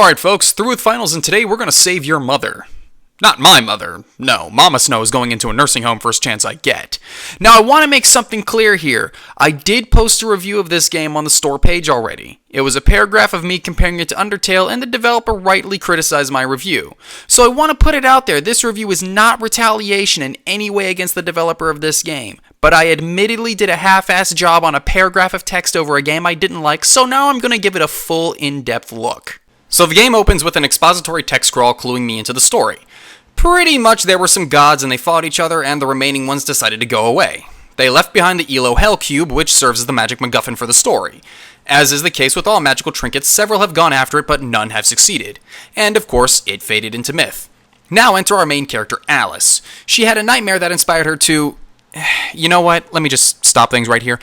Alright folks, through with finals, and today we're going to save your mother. Not my mother, no, Mama Snow is going into a nursing home first chance I get. Now I want to make something clear here. I did post a review of this game on the store page already. It was a paragraph of me comparing it to Undertale, and the developer rightly criticized my review. So I want to put it out there, this review is not retaliation in any way against the developer of this game. But I admittedly did a half-assed job on a paragraph of text over a game I didn't like, so now I'm going to give it a full in-depth look. So the game opens with an expository text scroll cluing me into the story. Pretty much there were some gods and they fought each other, and the remaining ones decided to go away. They left behind the Elo Hell Cube, which serves as the magic MacGuffin for the story. As is the case with all magical trinkets, several have gone after it, but none have succeeded. And of course, it faded into myth. Now enter our main character, Alice. She had a nightmare that inspired her to... You know what? Let me just stop things right here.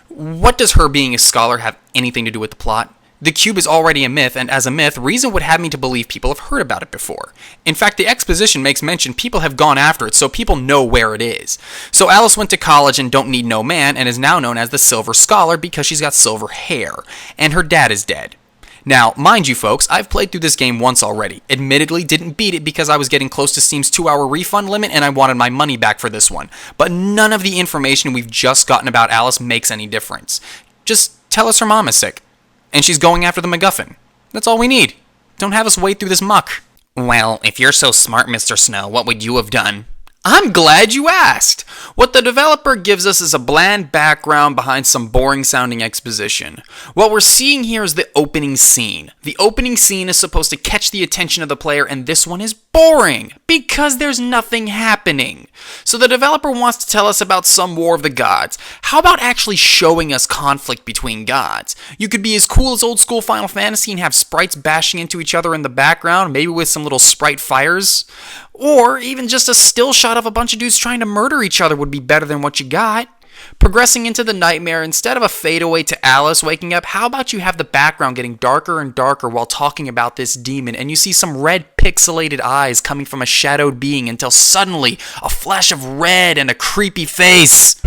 What does her being a scholar have anything to do with the plot? The cube is already a myth, and as a myth, reason would have me to believe people have heard about it before. In fact, the exposition makes mention people have gone after it, so people know where it is. So Alice went to college and don't need no man, and is now known as the Silver Scholar because she's got silver hair, and her dad is dead. Now, mind you folks, I've played through this game once already. Admittedly, didn't beat it because I was getting close to Steam's 2-hour refund limit and I wanted my money back for this one. But none of the information we've just gotten about Alice makes any difference. Just tell us her mom is sick. And she's going after the MacGuffin. That's all we need. Don't have us wade through this muck. Well, if you're so smart, Mr. Snow, what would you have done? I'm glad you asked. What the developer gives us is a bland background behind some boring-sounding exposition. What we're seeing here is the opening scene. The opening scene is supposed to catch the attention of the player, and this one is boring because there's nothing happening. So the developer wants to tell us about some war of the gods. How about actually showing us conflict between gods? You could be as cool as old school Final Fantasy and have sprites bashing into each other in the background, maybe with some little sprite fires. Or even just a still shot of a bunch of dudes trying to murder each other would be better than what you got. Progressing into the nightmare, instead of a fadeaway to Alice waking up, how about you have the background getting darker and darker while talking about this demon, and you see some red pixelated eyes coming from a shadowed being until suddenly a flash of red and a creepy face.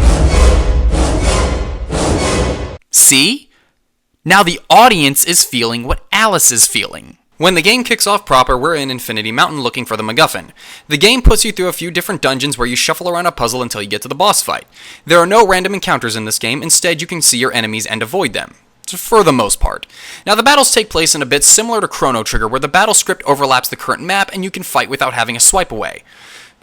See? Now the audience is feeling what Alice is feeling. When the game kicks off proper, we're in Infinity Mountain looking for the MacGuffin. The game puts you through a few different dungeons where you shuffle around a puzzle until you get to the boss fight. There are no random encounters in this game, instead you can see your enemies and avoid them. For the most part. Now the battles take place in a bit similar to Chrono Trigger, where the battle script overlaps the current map and you can fight without having a swipe away.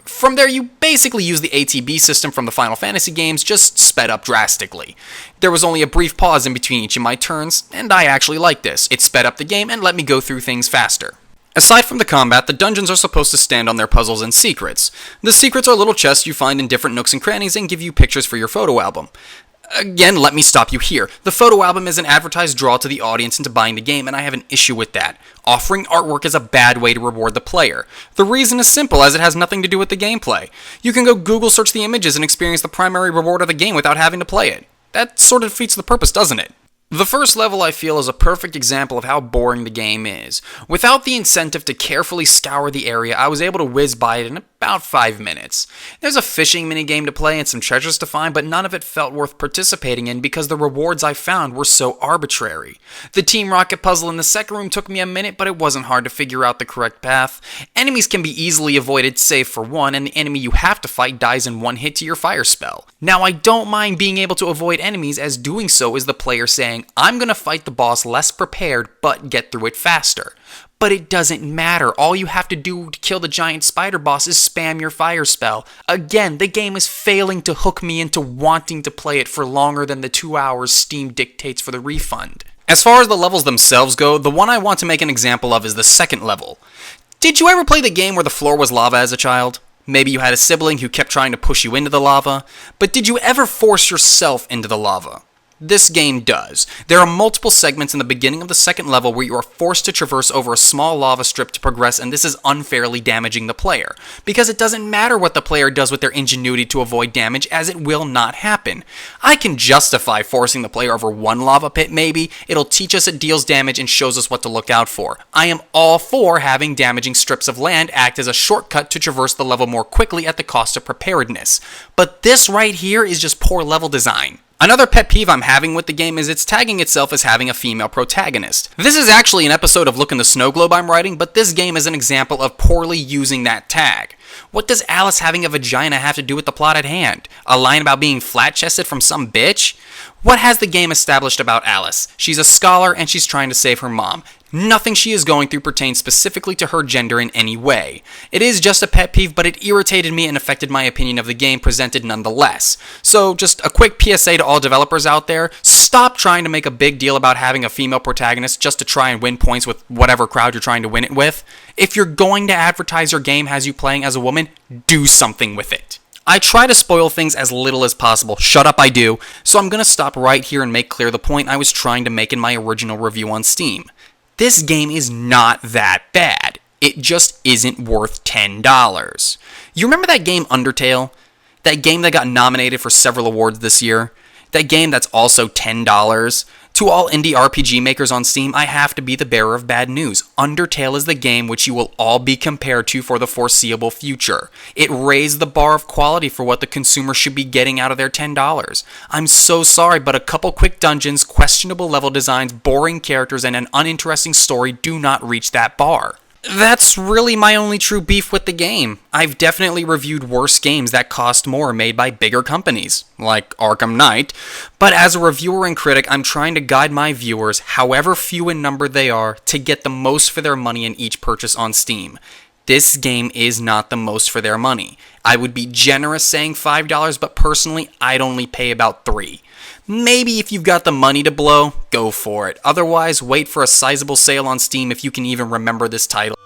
From there, you basically use the ATB system from the Final Fantasy games, just sped up drastically. There was only a brief pause in between each of my turns, and I actually liked this. It sped up the game and let me go through things faster. Aside from the combat, the dungeons are supposed to stand on their puzzles and secrets. The secrets are little chests you find in different nooks and crannies and give you pictures for your photo album. Again, let me stop you here. The photo album is an advertised draw to the audience into buying the game, and I have an issue with that. Offering artwork is a bad way to reward the player. The reason is simple, as it has nothing to do with the gameplay. You can go Google search the images and experience the primary reward of the game without having to play it. That sort of defeats the purpose, doesn't it? The first level, I feel, is a perfect example of how boring the game is. Without the incentive to carefully scour the area, I was able to whiz by it in about 5 minutes. There's a fishing minigame to play and some treasures to find, but none of it felt worth participating in because the rewards I found were so arbitrary. The Team Rocket puzzle in the second room took me a minute, but it wasn't hard to figure out the correct path. Enemies can be easily avoided save for one, and the enemy you have to fight dies in one hit to your fire spell. Now, I don't mind being able to avoid enemies, as doing so is the player saying, I'm gonna fight the boss less prepared, but get through it faster. But it doesn't matter. All you have to do to kill the giant spider boss is spam your fire spell. Again, the game is failing to hook me into wanting to play it for longer than the 2 hours Steam dictates for the refund. As far as the levels themselves go, the one I want to make an example of is the second level. Did you ever play the game where the floor was lava as a child? Maybe you had a sibling who kept trying to push you into the lava, but did you ever force yourself into the lava? This game does. There are multiple segments in the beginning of the second level where you are forced to traverse over a small lava strip to progress, and this is unfairly damaging the player. Because it doesn't matter what the player does with their ingenuity to avoid damage, as it will not happen. I can justify forcing the player over one lava pit, maybe. It'll teach us it deals damage and shows us what to look out for. I am all for having damaging strips of land act as a shortcut to traverse the level more quickly at the cost of preparedness. But this right here is just poor level design. Another pet peeve I'm having with the game is it's tagging itself as having a female protagonist. This is actually an episode of Look in the Snow Globe I'm writing, but this game is an example of poorly using that tag. What does Alice having a vagina have to do with the plot at hand? A line about being flat-chested from some bitch? What has the game established about Alice? She's a scholar and she's trying to save her mom. Nothing she is going through pertains specifically to her gender in any way. It is just a pet peeve, but it irritated me and affected my opinion of the game presented nonetheless. So just a quick PSA to all developers out there, stop trying to make a big deal about having a female protagonist just to try and win points with whatever crowd you're trying to win it with. If you're going to advertise your game as you playing as a woman, do something with it. I try to spoil things as little as possible. Shut up, I do. So I'm gonna stop right here and make clear the point I was trying to make in my original review on Steam. This game is not that bad. It just isn't worth $10. You remember that game Undertale? That game that got nominated for several awards this year? That game that's also $10? To all indie RPG makers on Steam, I have to be the bearer of bad news. Undertale is the game which you will all be compared to for the foreseeable future. It raised the bar of quality for what the consumer should be getting out of their $10. I'm so sorry, but a couple quick dungeons, questionable level designs, boring characters, and an uninteresting story do not reach that bar. That's really my only true beef with the game. I've definitely reviewed worse games that cost more made by bigger companies, like Arkham Knight, but as a reviewer and critic, I'm trying to guide my viewers, however few in number they are, to get the most for their money in each purchase on Steam. This game is not the most for their money. I would be generous saying $5, but personally, I'd only pay about $3. Maybe if you've got the money to blow, go for it. Otherwise, wait for a sizable sale on Steam if you can even remember this title.